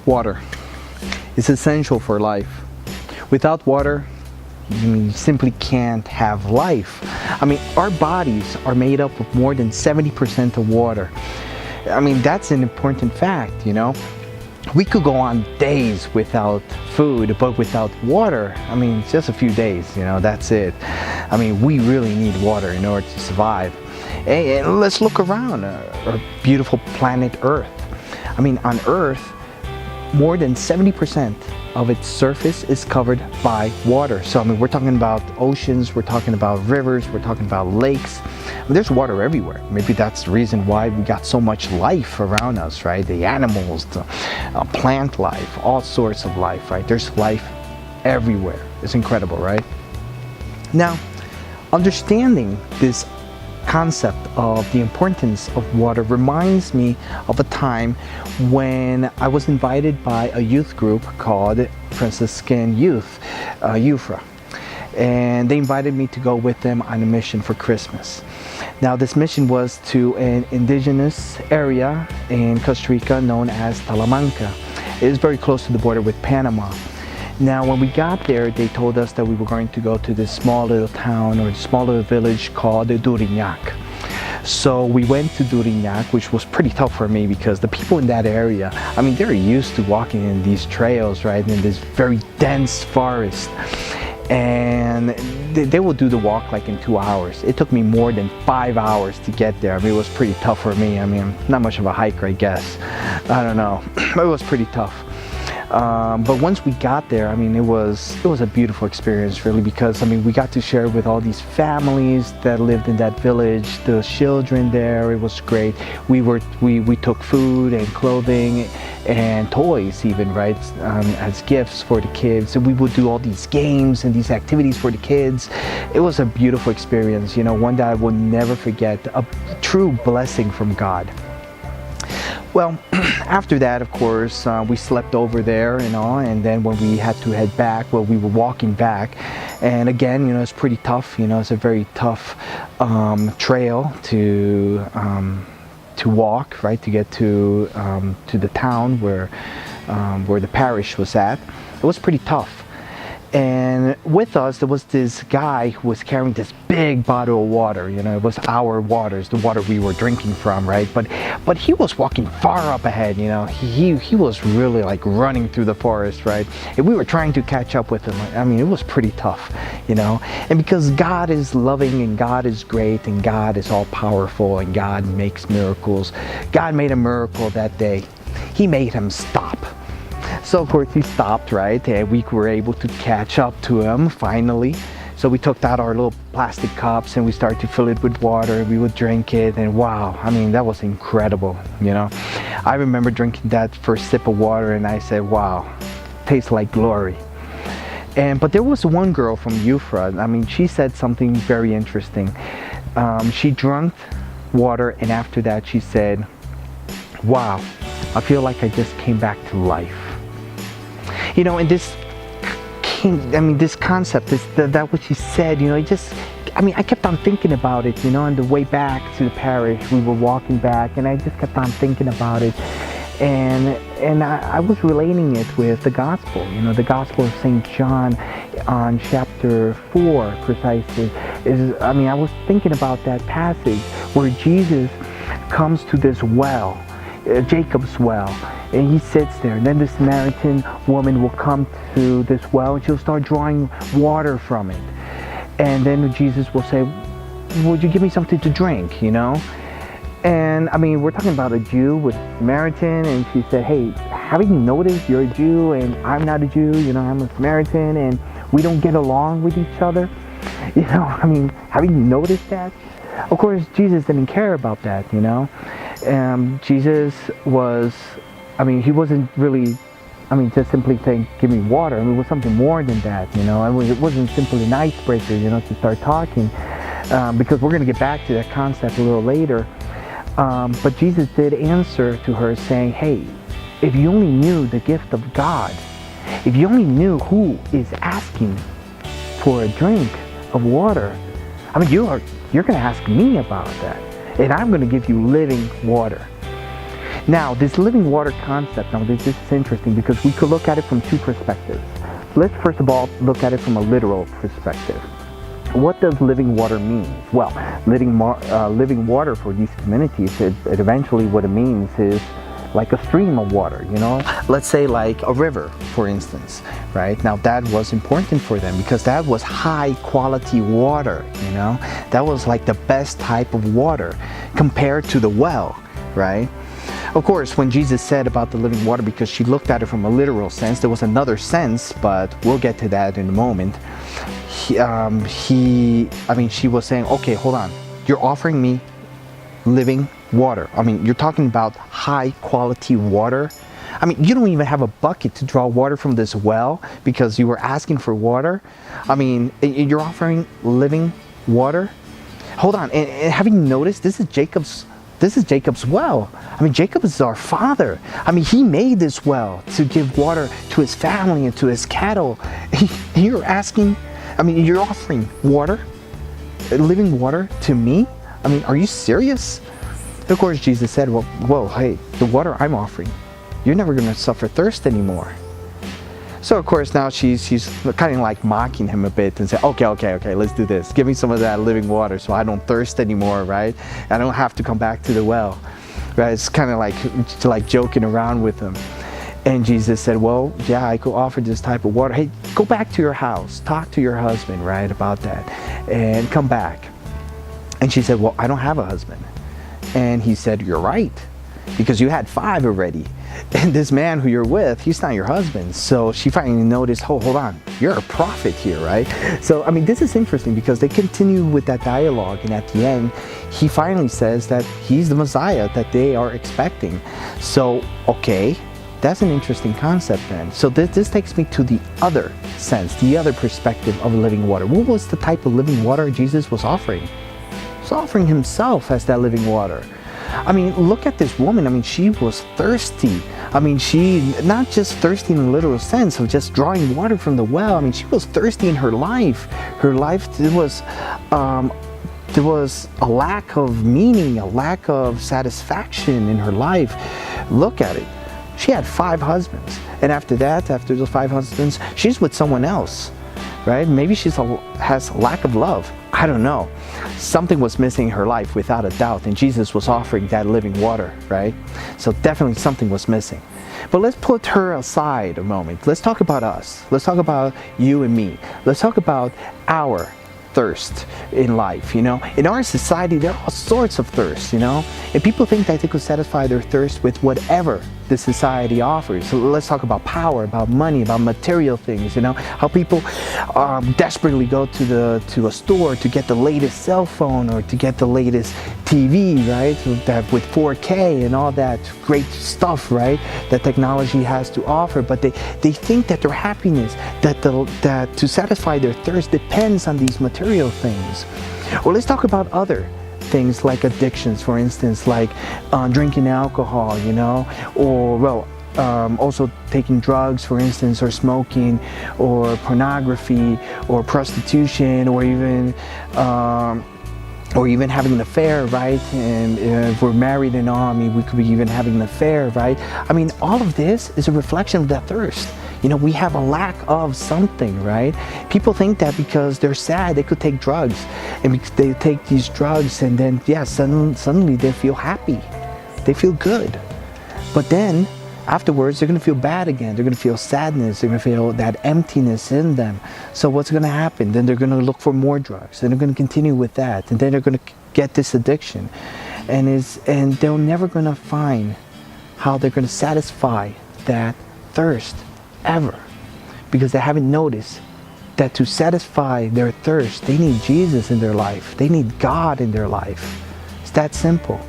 Water is essential for life. Without water, you simply can't have life. I mean, our bodies are made up of more than 70% of water. I mean, that's an important fact, you know. We could go on days without food, but without water, I mean, just a few days, you know, that's it. I mean, we really need water in order to survive. And let's look around our beautiful planet Earth. I mean, on Earth, more than 70% of its surface is covered by water. So, I mean, we're talking about oceans, we're talking about rivers, we're talking about lakes. I mean, there's water everywhere. Maybe that's the reason why we got so much life around us, right? The animals, the plant life, all sorts of life, right? There's life everywhere. It's incredible, right? Now, understanding this concept of the importance of water reminds me of a time when I was invited by a youth group called Franciscan Youth, UFRA, and they invited me to go with them on a mission for Christmas. Now, this mission was to an indigenous area in Costa Rica known as Talamanca. It is very close to the border with Panama. Now, when we got there, they told us that we were going to go to this small little town or small little village called Durignac. So we went to Durignac, which was pretty tough for me because the people in that area, I mean, they're used to walking in these trails, right, in this very dense forest. And they will do the walk like in 2 hours. It took me more than 5 hours to get there. I mean, it was pretty tough for me. I mean, I'm not much of a hiker, I guess. I don't know. It was pretty tough. But once we got there, I mean, it was a beautiful experience, really, because I mean, we got to share with all these families that lived in that village, the children there. It was great. We took food and clothing and toys, even, right, as gifts for the kids. And we would do all these games and these activities for the kids. It was a beautiful experience, you know, one that I will never forget. A true blessing from God. Well, after that, of course, we slept over there and all, and then when we had to head back, well, we were walking back, and again, you know, it's pretty tough. You know, it's a very tough trail to walk, right, to get to the town where the parish was at. It was pretty tough. And with us, there was this guy who was carrying this big bottle of water. You know, it was our water, it's the water we were drinking from, right? But he was walking far up ahead. You know, he was really like running through the forest, right? And we were trying to catch up with him. I mean, it was pretty tough, you know. And because God is loving and God is great and God is all powerful and God makes miracles, God made a miracle that day. He made him stop. So of course he stopped, right, and we were able to catch up to him finally. So we took out our little plastic cups and we started to fill it with water. We would drink it, and wow, I mean, that was incredible, you know. I remember drinking that first sip of water and I said, wow, tastes like glory. But there was one girl from UFRA, I mean, she said something very interesting. She drank water, and after that she said, wow, I feel like I just came back to life. You know, and this concept, that what she said, you know, I kept on thinking about it, you know. On the way back to the parish, we were walking back, and I just kept on thinking about it, and I was relating it with the gospel, you know, the gospel of St. John on chapter 4 precisely. I was thinking about that passage where Jesus comes to this well, Jacob's well, and he sits there, and then the Samaritan woman will come to this well and she'll start drawing water from it, and then Jesus will say, would you give me something to drink, you know? And I mean, we're talking about a Jew with Samaritan, and she said, hey, haven't you noticed you're a Jew and I'm not a Jew, you know, I'm a Samaritan, and we don't get along with each other, you know? I mean, haven't you noticed that? Of course, Jesus didn't care about that, you know. Jesus was, he wasn't really, just simply saying, give me water. It was something more than that, you know. It wasn't simply an icebreaker, you know, to start talking, because we're going to get back to that concept a little later. But Jesus did answer to her saying, hey, if you only knew the gift of God, if you only knew who is asking for a drink of water, you're going to ask me about that, and I'm going to give you living water. Now, this living water concept, now this is interesting because we could look at it from two perspectives. Let's first of all look at it from a literal perspective. What does living water mean? Well, living water for these communities, it eventually what it means is like a stream of water, you know? Let's say like a river, for instance, right? Now that was important for them because that was high quality water, you know? That was like the best type of water compared to the well, right? Of course, when Jesus said about the living water, because she looked at it from a literal sense, there was another sense, but we'll get to that in a moment. She was saying, okay, hold on, you're offering me living water. I mean, you're talking about high quality water. I mean, you don't even have a bucket to draw water from this well because you were asking for water. I mean, you're offering living water. Hold on, and have you noticed this is Jacob's well? I mean, Jacob is our father. I mean, he made this well to give water to his family and to his cattle. You're asking, I mean, you're offering water, living water to me? I mean, are you serious? Of course, Jesus said, well, whoa, hey, the water I'm offering, you're never going to suffer thirst anymore. So, of course, now she's kind of like mocking him a bit and say, okay, let's do this. Give me some of that living water so I don't thirst anymore, right? I don't have to come back to the well, right? It's kind of like joking around with him. And Jesus said, well, yeah, I could offer this type of water. Hey, go back to your house, talk to your husband, right, about that, and come back. And she said, well, I don't have a husband. And he said, you're right, because you had 5 already. And this man who you're with, he's not your husband. So she finally noticed, oh, hold on, you're a prophet here, right? So, I mean, this is interesting because they continue with that dialogue. And at the end, he finally says that he's the Messiah that they are expecting. So, okay, that's an interesting concept then. So this takes me to the other sense, the other perspective of living water. What was the type of living water Jesus was offering? He was offering himself as that living water. I mean, look at this woman. I mean, she was thirsty. I mean, she not just thirsty in a literal sense of just drawing water from the well. I mean, she was thirsty in her life. Her life, there was a lack of meaning, a lack of satisfaction in her life. Look at it. She had 5 husbands. And after that, after those 5 husbands, she's with someone else, right? Maybe she has a lack of love. I don't know. Something was missing in her life without a doubt, and Jesus was offering that living water, right? So definitely something was missing. But let's put her aside a moment. Let's talk about us. Let's talk about you and me. Let's talk about our thirst in life, you know. In our society, there are all sorts of thirst, you know. And people think that they could satisfy their thirst with whatever the society offers. So let's talk about power, about money, about material things, you know. How people desperately go to a store to get the latest cell phone or to get the latest TV, right? With 4K and all that great stuff, right? That technology has to offer. But they think that their happiness, that to satisfy their thirst depends on these material things. Or let's talk about other things like addictions, for instance, like drinking alcohol, you know, or also taking drugs, for instance, or smoking, or pornography, or prostitution, or even having an affair, right? And if we're married and all, I mean, we could be even having an affair, right? I mean, all of this is a reflection of that thirst. You know, we have a lack of something, right? People think that because they're sad, they could take drugs. And they take these drugs and then, yeah, suddenly they feel happy. They feel good. But then, afterwards, they're going to feel bad again. They're going to feel sadness. They're going to feel that emptiness in them. So what's going to happen? Then they're going to look for more drugs. Then they're going to continue with that. And then they're going to get this addiction. And they're never going to find how they're going to satisfy that thirst ever, because they haven't noticed that to satisfy their thirst, they need Jesus in their life. They need God in their life. It's that simple.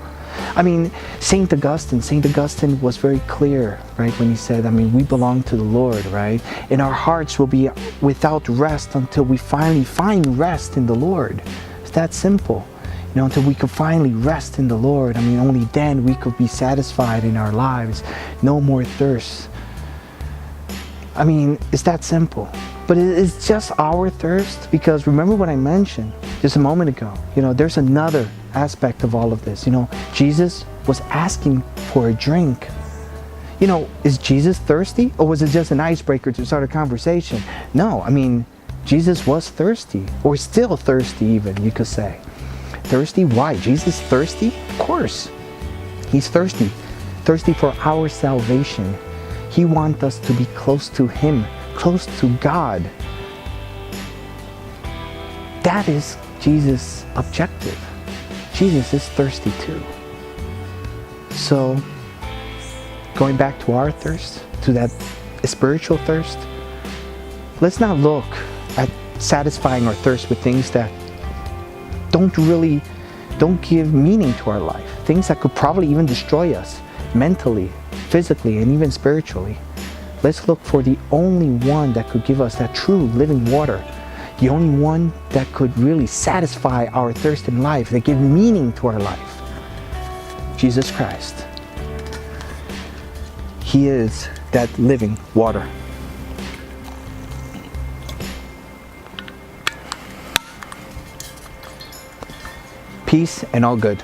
I mean, Saint Augustine was very clear, right, when he said, I mean, we belong to the Lord, right? And our hearts will be without rest until we finally find rest in the Lord. It's that simple. You know, until we could finally rest in the Lord. I mean, only then we could be satisfied in our lives. No more thirst. I mean, it's that simple. But it's just our thirst, because remember what I mentioned just a moment ago. You know, there's another aspect of all of this. You know, Jesus was asking for a drink. You know, is Jesus thirsty? Or was it just an icebreaker to start a conversation? No, I mean, Jesus was thirsty, or still thirsty even, you could say. Thirsty? Why? Jesus thirsty? Of course. He's thirsty. Thirsty for our salvation. He wants us to be close to Him, close to God. That is Jesus' objective. Jesus is thirsty too. So, going back to our thirst, to that spiritual thirst, let's not look at satisfying our thirst with things that don't give meaning to our life. Things that could probably even destroy us mentally, physically, and even spiritually. Let's look for the only one that could give us that true living water. The only one that could really satisfy our thirst in life, that give meaning to our life. Jesus Christ. He is that living water. Peace and all good.